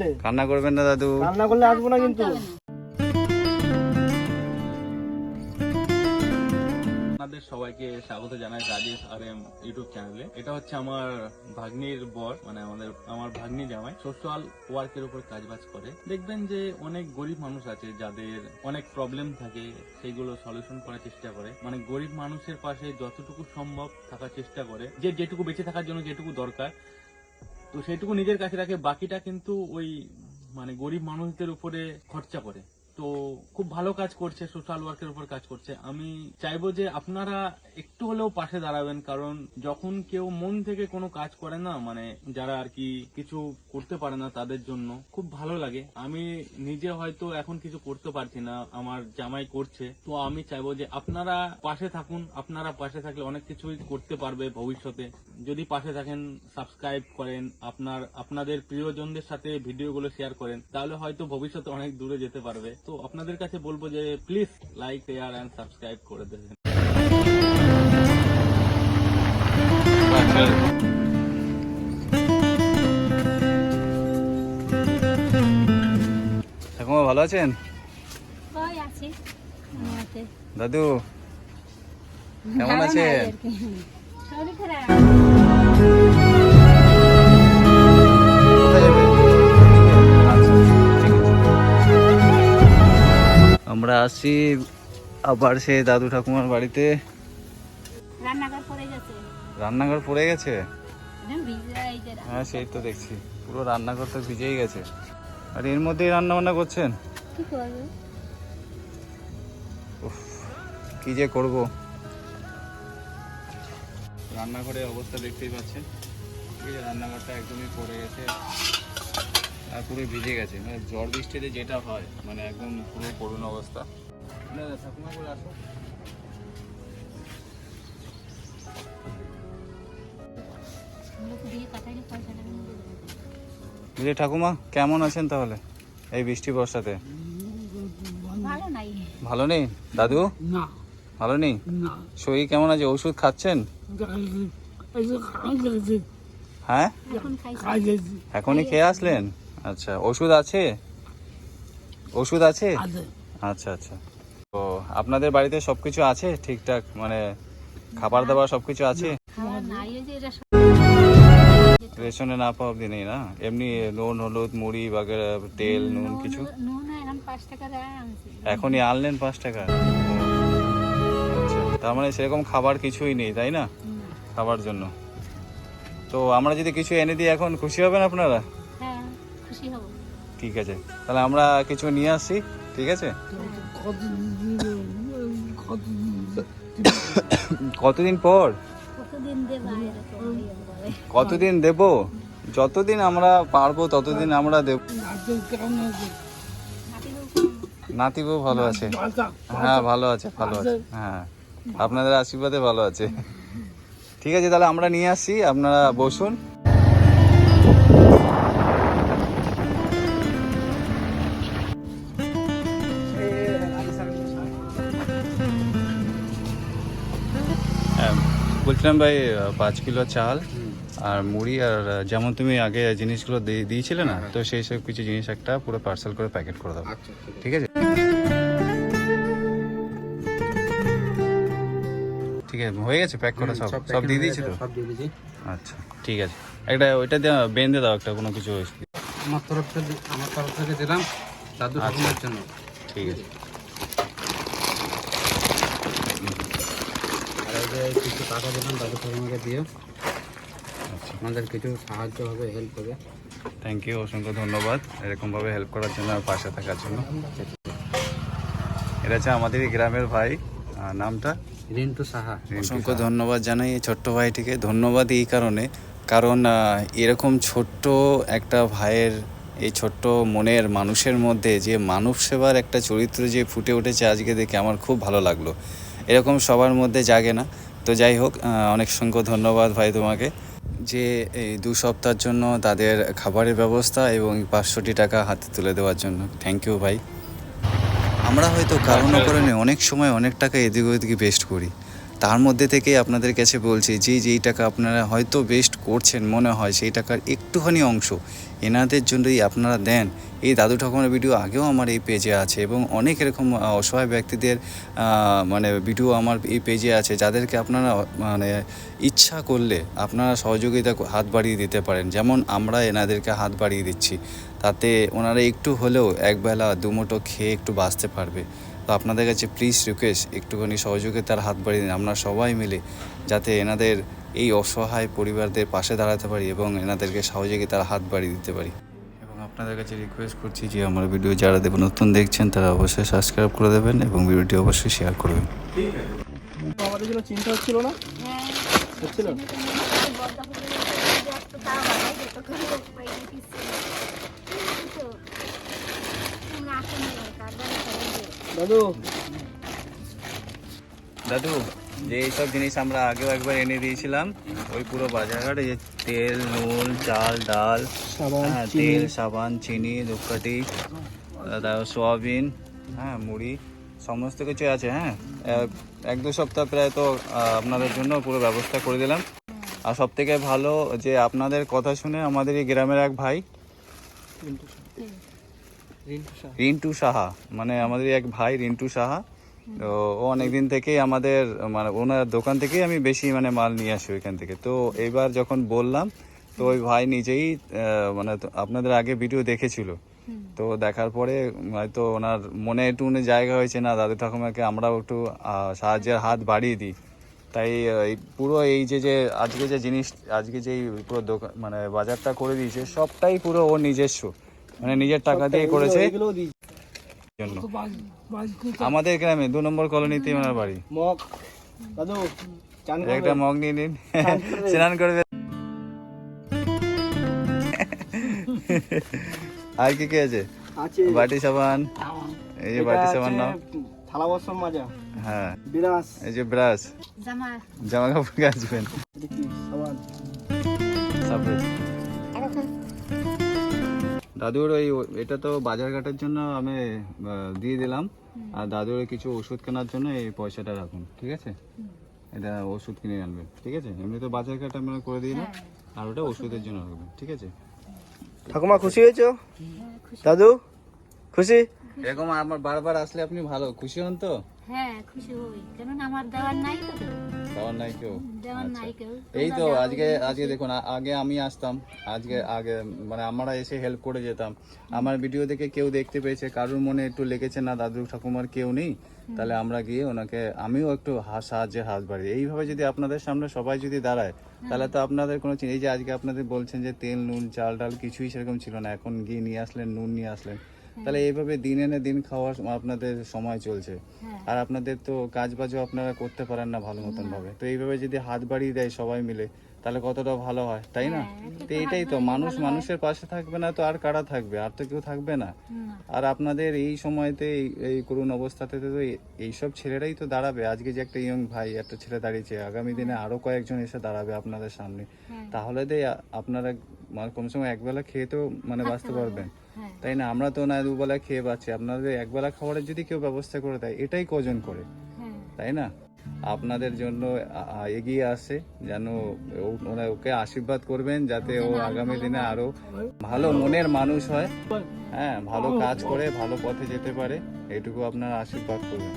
বলে। কান্না করবেন না দাদু, কান্না করলে আসবো না কিন্তু। আপনাদের সবাইকে স্বাগত জানাই রাজেশ আর এম ইউটিউব চ্যানেলে। এটা হচ্ছে আমার ভাগ্নির বর, মানে আমার ভাগ্নি জামাই সোশ্যাল ওয়ার্কের উপর কাজবাজ করে। দেখবেন যে অনেক গরিব মানুষ আছে যাদের অনেক প্রবলেম থাকে, সেইগুলো সলিউশন করার চেষ্টা করে। মানে গরিব মানুষের পাশে যতটুকু সম্ভব থাকার চেষ্টা করে, যে যেটুকু বেঁচে থাকার জন্য যেটুকু দরকার তো সেইটুকু নিজের কাছে রাখে, বাকিটা কিন্তু ওই মানে গরিব মানুষদের উপরে খরচা করে। তো খুব ভালো কাজ করছে, সোশ্যাল ওয়ার্কের উপর কাজ করছে। আমি চাইবো যে আপনারা একটু হলেও পাশে দাঁড়াবেন, কারণ যখন কেউ মন থেকে কোনো কাজ করে না, মানে যারা আর কি কিছু করতে পারে না তাদের জন্য খুব ভালো লাগে। আমি নিজে হয়তো এখন কিছু করতে পারছি না, আমার জামাই করছে, তো আমি চাইবো যে আপনারা পাশে থাকুন। আপনারা পাশে থাকলে অনেক কিছুই করতে পারবে ভবিষ্যতে। যদি পাশে থাকেন, সাবস্ক্রাইব করেন, আপনাদের প্রিয়জনদের সাথে ভিডিওগুলো শেয়ার করেন, তাহলে হয়তো ভবিষ্যতে অনেক দূরে যেতে পারবে। তো আপনাদের কাছে বলবো যে please like, share and subscribe করে দেবেন। ঠাকুমা ভালো আছেন? ওই আছি মতে। দাদু কেমন আছেন? শরীর খারাপ। কোথায় যাবে? আচ্ছা, ঠিক আছে। আমরা আসছি আবার সেই দাদু ঠাকুমার বাড়িতে। রান্নাঘর পড়ে গেছে। রান্নাঘর পড়ে গেছে? একদম ভিজা এই যে হ্যাঁ সেই তো দেখছি, পুরো রান্নাঘর তো ভিজেই গেছে। আর এর মধ্যেই রান্না বান্না করছেন? কি করবে? উফ, কি যে করব। রান্নাঘরের অবস্থা দেখতেই পাচ্ছেন, এই যে রান্নাঘরটা একদমই পড়ে গেছে আর পুরো ভিজে গেছে। মানে ঝড় বৃষ্টিতে যেটা হয়, মানে একদম পুরো করুণ অবস্থা। না না ঠাকুমা করে আসো। লোক দিয়ে কাটাইলে পয়সা টাকা নিয়ে দেবে। বুঝলি ঠাকুমা কেমন আছেন তাহলে এই বৃষ্টি বর্ষাতে? ভালো নাই। ভালো নেই দাদু? না ভালো নেই? না শরীর কেমন আছে? ওষুধ খাচ্ছেন? হ্যাঁ এখন খাইছি। এখনই খেয়ে আসলেন? আচ্ছা, ওষুধ আছে? ওষুধ আছে? আচ্ছা আচ্ছা। তো আপনাদের বাড়িতে সবকিছু আছে ঠিকঠাক, মানে খাবার দাবার সবকিছু আছে? খাবার নাই, ওই যে এটা রেশনে না পাওয়া অব্দি নেই না? এমনি নুন হলুদ মুড়ি বাগেরা তেল নুন কিছু? নুন এখন 5 টাকা দেয় আনছি। এখনই আনলেন 5 টাকা? আচ্ছা, তার মানে সেরকম খাবার কিছুই নেই তাই না খাবার জন্য? তো আমরা যদি কিছু এনে দিই এখন খুশি হবেন আপনারা? হ্যাঁ খুশি হব। ঠিক আছে, তাহলে আমরা কিছু নিয়ে আসছি, ঠিক আছে? কতদিন পর? কতদিন দেবা এরকম বলে। কতদিন দেব? যতদিন আমরা পারবো ততদিন আমরা দেব। নাতি বউ ভালো আছে? হ্যাঁ ভালো আছে, ভালো আছে। হ্যাঁ আপনাদের আশীর্বাদে ভালো আছে। ঠিক আছে, তাহলে আমরা নিয়ে আসছি, আপনারা বসুন। বলছিলাম ভাই 5 কিলো চাল আর মুড়ি, আর যেমন তুমি আগে জিনিসগুলো দিয়েছিলে না, তো সেই সব কিছু জিনিস একটা পুরো পার্সেল করে প্যাকেট করে দাও, ঠিক আছে? ঠিক আছে, হয়ে গেছে প্যাক করা? সব দিয়ে দিয়েছি তো? সব দিয়ে দিয়েছি। আচ্ছা ঠিক আছে, একটা ওইটা দিয়ে বেঁধে দাও একটা কোনো কিছু। আমার তরফ থেকে দিলাম দাদু ঠাকুমার জন্য। ঠিক আছে। আর এই যে কিছু টাকা দিলাম দাদু ঠাকুমাকে দিও, আচ্ছা আমাদের কিছু সাহায্য হবে, হেল্প হবে। থ্যাংক ইউ, অসংখ্য ধন্যবাদ এরকমভাবে হেল্প করার জন্য আর পাশে থাকার জন্য। এটা হচ্ছে আমাদের গ্রামের ভাই, নামটা রিন্টু সাহা। অসংখ্য ধন্যবাদ জানাই এই ছোট্ট ভাইটিকে। ধন্যবাদ এই কারণ এরকম ছোট্ট একটা ভাইয়ের, এই ছোট্ট মনের মানুষের মধ্যে যে মানব সেবার একটা চরিত্র যে ফুটে উঠেছে আজকে দেখে আমার খুব ভালো লাগলো। এরকম সবার মধ্যে জাগে না। তো যাই হোক, অনেক অসংখ্য ধন্যবাদ ভাই তোমাকে, যে এই 2 সপ্তাহের জন্য তাদের খাবারের ব্যবস্থা এবং 500 টাকা হাতে তুলে দেওয়ার জন্য। থ্যাংক ইউ ভাই। আমরা হয়তো কারণ কারণে অনেক সময় অনেক টাকা এদিক ওদিকে বেস্ট করি, তার মধ্যে থেকেই আপনাদের কাছে বলছি যে যেই টাকা আপনারা হয়তো বেস্ট করছেন মনে হয় সেই টাকার একটুখানি অংশ এনাদের জন্যই আপনারা দেন। এই দাদু ঠাকুমার ভিডিও আগেও আমার এই পেজে আছে এবং অনেক এরকম অসহায় ব্যক্তিদের মানে ভিডিও আমার এই পেজে আছে, যাদেরকে আপনারা মানে ইচ্ছা করলে আপনারা সহযোগিতা হাত বাড়িয়ে দিতে পারেন। যেমন আমরা এনাদেরকে হাত বাড়িয়ে দিচ্ছি, তাতে ওনারা একটু হলেও একবেলা দুমুঠো খেয়ে একটু বাঁচতে পারবে। তো আপনাদের কাছে প্লিজ রিকোয়েস্ট, একটুখানি সহযোগিতার হাত বাড়িয়ে দিন আমরা সবাই মিলে, যাতে এনাদের এই অসহায় পরিবারদের পাশে দাঁড়াতে পারি এবং এনাদেরকে সহযোগিতার হাত বাড়িয়ে দিতে পারি। এবং আপনাদের কাছে রিকোয়েস্ট করছি যে আমার ভিডিও যারা নতুন দেখছেন তারা অবশ্যই সাবস্ক্রাইব করে দেবেন এবং ভিডিওটি অবশ্যই শেয়ার করবেন। আমাদের জন্য চিন্তা হচ্ছিল না? হ্যাঁ হচ্ছিল? বড়টা হলে একটু তাও বাড়াই যত করে উপায় দিচ্ছে তো না আসেনি কারবার দাদু দাদু, যে এইসব জিনিস আমরা আগেও একবার এনে দিয়েছিলাম ওই পুরো বাজারঘাটে, যে তেল, নুন, চাল, ডাল, সাবান, হ্যাঁ চিনি। তেল, সাবান, চিনি, ধূপকাঠি, তারপর সোয়াবিন, হ্যাঁ মুড়ি, সমস্ত কিছু আছে। হ্যাঁ, 1-2 সপ্তাহ প্রায় তো আপনাদের জন্য পুরো ব্যবস্থা করে দিলাম। আর সব থেকে ভালো যে আপনাদের কথা শুনে আমাদের এই গ্রামের এক ভাই রিন্টু সাহা, মানে আমাদের এক ভাই রিন্টু সাহা, তো ও অনেকদিন থেকেই আমাদের মানে ওনার দোকান থেকেই আমি বেশি মানে মাল নিয়ে আসি ওইখান থেকে। তো এইবার যখন বললাম তো ওই ভাই নিজেই মানে আপনাদের আগে ভিডিও দেখেছিল, তো দেখার পরে হয়তো ওনার মনে একটু জায়গা হয়েছে না দাদু ঠাকুমাকে আমরাও একটু সাহায্যের হাত বাড়িয়ে দিই। তাই এই পুরো এই যে আজকে যে জিনিস, আজকে যে পুরো দোকান মানে বাজারটা করে দিয়েছে সবটাই পুরো ও নিজস্ব, মানে নিজের টাকা দিয়ে করেছে জন্য। আমাদের গ্রামে 2 নম্বর কলোনিতে ওনার বাড়ি। মগ দাদু চান একটা মগ নিয়ে নিন, স্নান করবে। আর কি কি আছে? আছে বাটি সাবান, এই যে বাটি সাবান নাও, থালা বাসন মাজা, হ্যাঁ বিরাস, এই যে ব্রাশ, জামা জামা কাপড় কাচবেন, এটা কি সাবান। সাবরে। দাদুর ওই এটা তো বাজারঘাটের জন্য আমি দিয়ে দিলাম, আর দাদুর কিছু ওষুধ কেনার জন্য এই পয়সাটা রাখুন, ঠিক আছে? এটা ওষুধ কিনে আনবেন, ঠিক আছে? এমনি তো বাজারঘাট আমরা করে দিই না, আর ওটা ওষুধের জন্য রাখবেন, ঠিক আছে? ঠাকুমা খুশি হয়েছো? দাদু খুশি? এরকম আমার বারবার আসলে আপনি ভালো খুশি হন তো? হ্যাঁ খুশি হই, কারণ আমার দেওয়ার নাই তো কেউ। দেওয়ার নাই কেউ? দেওয়ার নাই কেউ। এই তো আজকে দেখুন, আগে আমি আসতাম, আগে মানে আমরা এসে হেল্প করে যেতাম, আমার ভিডিও দেখে কেউ দেখতে পেয়েছে, কারোর মনে একটু লেগেছে না দাদু ঠাকুমার কেউ নেই, তাহলে আমরা গিয়ে ওনাকে আমিও একটু সাহায্যের হাত বাড়িয়ে, এইভাবে যদি আপনাদের সামনে সবাই যদি দাঁড়ায় তাহলে তো আপনাদের কোনো এই যে আজকে আপনাদের বলছেন যে তেল, নুন, চাল, ডাল কিছুই সেরকম ছিল না, এখন গিয়ে নিয়ে আসলেন, নুন নিয়ে আসলেন, তাহলে এইভাবে দিন এনে দিন খাওয়ার আপনাদের সময় চলছে, আর আপনাদের তো কাজ বাজও আপনারা করতে পারেন না ভালো মতন ভাবে, তো এইভাবে যদি হাত বাড়িয়ে দেয় সবাই মিলে তাহলে কতটা ভালো হয়, তাই না? তো এইটাই তো, মানুষের পাশে থাকবে না তো আর কারা থাকবে? আর তো কেউ থাকবে না। আর আপনাদের এই সময়তে এই করুণ অবস্থাতে তো এইসব ছেলেরাই তো দাঁড়াবে। আজকে যে একটা ইয়ং ভাই, একটা ছেলে দাঁড়িয়েছে, আগামী দিনে আরো কয়েকজন এসে দাঁড়াবে আপনাদের সামনে, তাহলে আপনারা কমসে কম একবেলা খেয়ে তো মানে বাঁচতে পারবেন, তাই না? আমরা তো না দুবেলা খেয়ে পাচ্ছি, আপনাদের একবেলা খাবারের যদি কেউ ব্যবস্থা করে দেয় এটাই কজন করে, তাই না? আপনাদের জন্য এগিয়ে আসে, যেন ওকে আশীর্বাদ করবেন যাতে ও আগামী দিনে আরো ভালো মনের মানুষ হয়, হ্যাঁ ভালো কাজ করে ভালো পথে যেতে পারে, এইটুকু আপনারা আশীর্বাদ করবেন।